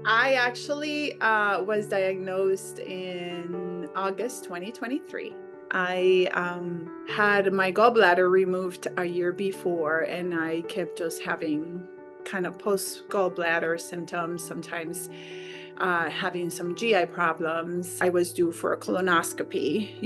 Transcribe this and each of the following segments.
I actually was diagnosed in August 2023. I had my gallbladder removed a year before, and I kept just having kind of post gallbladder symptoms, sometimes having some GI problems. I was due for a colonoscopy,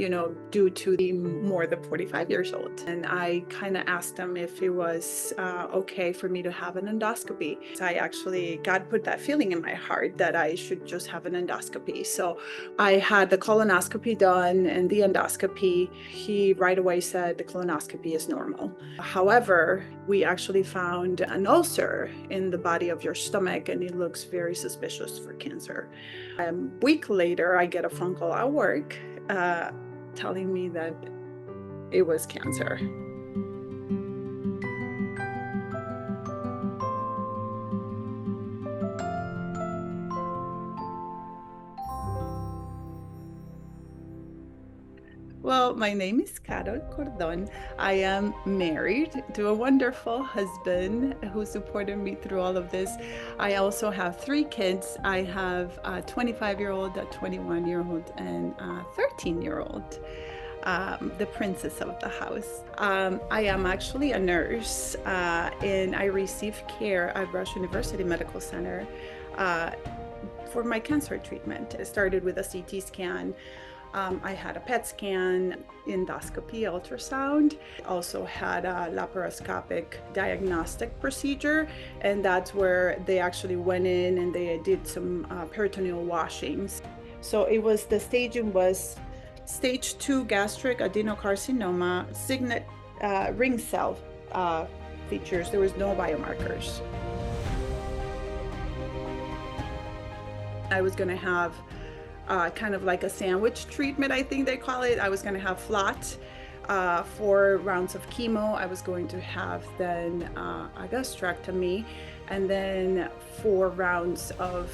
due to being more than 45 years old. And I kind of asked them if it was okay for me to have an endoscopy. So I actually, God put that feeling in my heart that I should just have an endoscopy. So I had the colonoscopy done and the endoscopy. He right away said the colonoscopy is normal. However, we actually found an ulcer in the body of your stomach, and it looks very suspicious for cancer. A week later, I get a phone call at work telling me that it was cancer. Well, my name is Karol Cordon. I am married to a wonderful husband who supported me through all of this. I also have 3 kids. I have a 25-year-old, a 21-year-old, and a 13-year-old. The princess of the house. I am actually a nurse, and I receive care at Rush University Medical Center for my cancer treatment. It started with a CT scan. I had a PET scan, endoscopy, ultrasound. Also had a laparoscopic diagnostic procedure, and that's where they actually went in and they did some peritoneal washings. So the staging was stage 2 gastric adenocarcinoma, signet ring cell features. There was no biomarkers. I was going to have kind of like a sandwich treatment, I think they call it. I was going to have FLOT, 4 rounds of chemo. I was going to have then a gastrectomy, and then 4 rounds of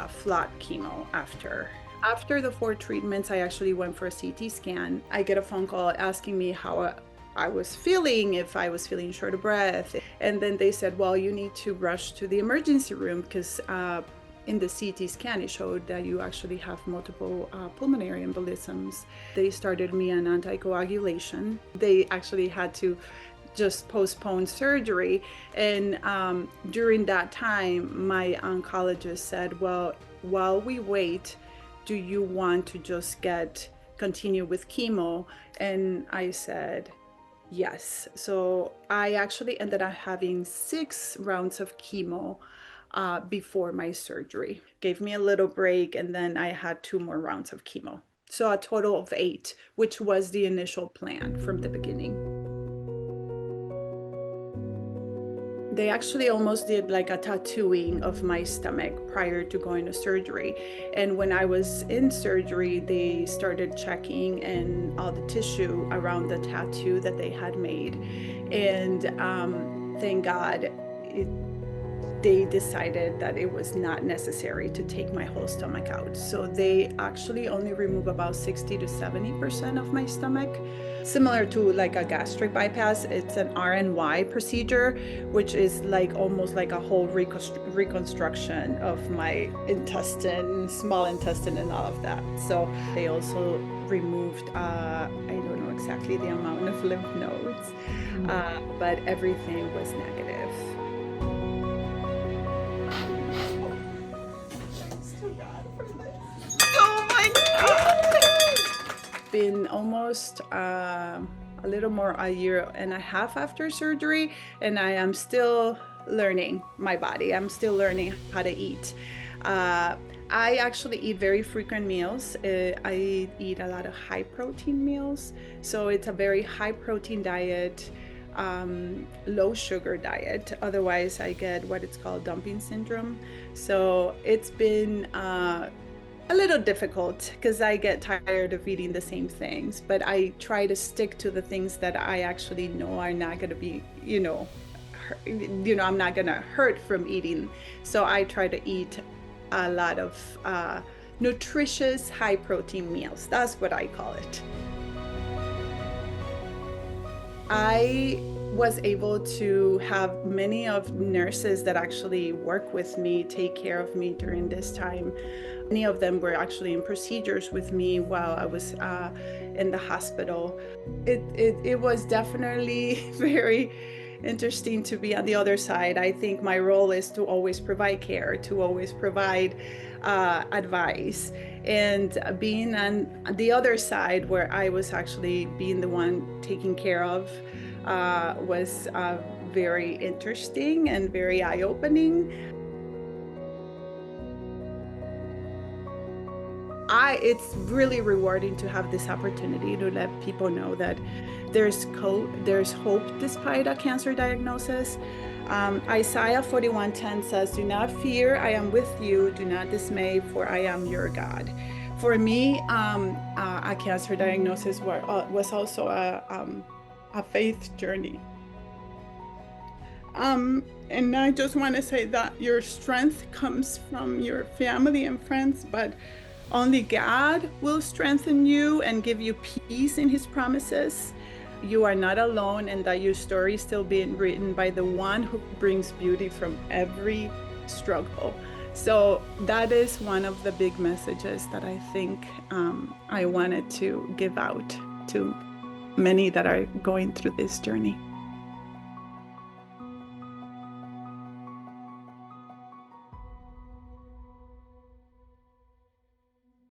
FLOT chemo after. After the 4 treatments, I actually went for a CT scan. I get a phone call asking me how I was feeling, if I was feeling short of breath. And then they said, well, you need to rush to the emergency room because in the CT scan, it showed that you actually have multiple pulmonary embolisms. They started me on anticoagulation. They actually had to just postpone surgery. And during that time, my oncologist said, well, while we wait, do you want to just continue with chemo? And I said, yes. So I actually ended up having 6 rounds of chemo before my surgery. Gave me a little break, and then I had 2 more rounds of chemo. So a total of 8, which was the initial plan from the beginning. They actually almost did like a tattooing of my stomach prior to going to surgery. And when I was in surgery, they started checking and all the tissue around the tattoo that they had made. And thank God, they decided that it was not necessary to take my whole stomach out. So they actually only remove about 60 to 70% of my stomach. Similar to like a gastric bypass, it's an RNY procedure, which is like almost like a whole reconstruction of my intestine, small intestine, and all of that. So they also removed, I don't know exactly the amount of lymph nodes, but everything was negative. Oh my God! Been almost a little more a year and a half after surgery, and I am still learning my body. I'm still learning how to eat. I actually eat very frequent meals. I eat a lot of high protein meals. So it's a very high protein diet, low sugar diet. Otherwise, I get what it's called dumping syndrome. So it's been a little difficult because I get tired of eating the same things, but I try to stick to the things that I actually know are not going to be, I'm not going to hurt from eating. So I try to eat a lot of nutritious, high protein meals. That's what I call it. I was able to have many of nurses that actually work with me, take care of me during this time. Many of them were actually in procedures with me while I was in the hospital. It was definitely very interesting to be on the other side. I think my role is to always provide care, to always provide advice. And being on the other side, where I was actually being the one taking care of, was very interesting and very eye-opening. It's really rewarding to have this opportunity to let people know that there's hope despite a cancer diagnosis. Isaiah 41:10 says, "Do not fear, I am with you. Do not dismay, for I am your God." For me, a cancer diagnosis was also a faith journey. And I just want to say that your strength comes from your family and friends, but only God will strengthen you and give you peace in his promises. You are not alone, and that your story is still being written by the one who brings beauty from every struggle. So that is one of the big messages that I think I wanted to give out to many that are going through this journey.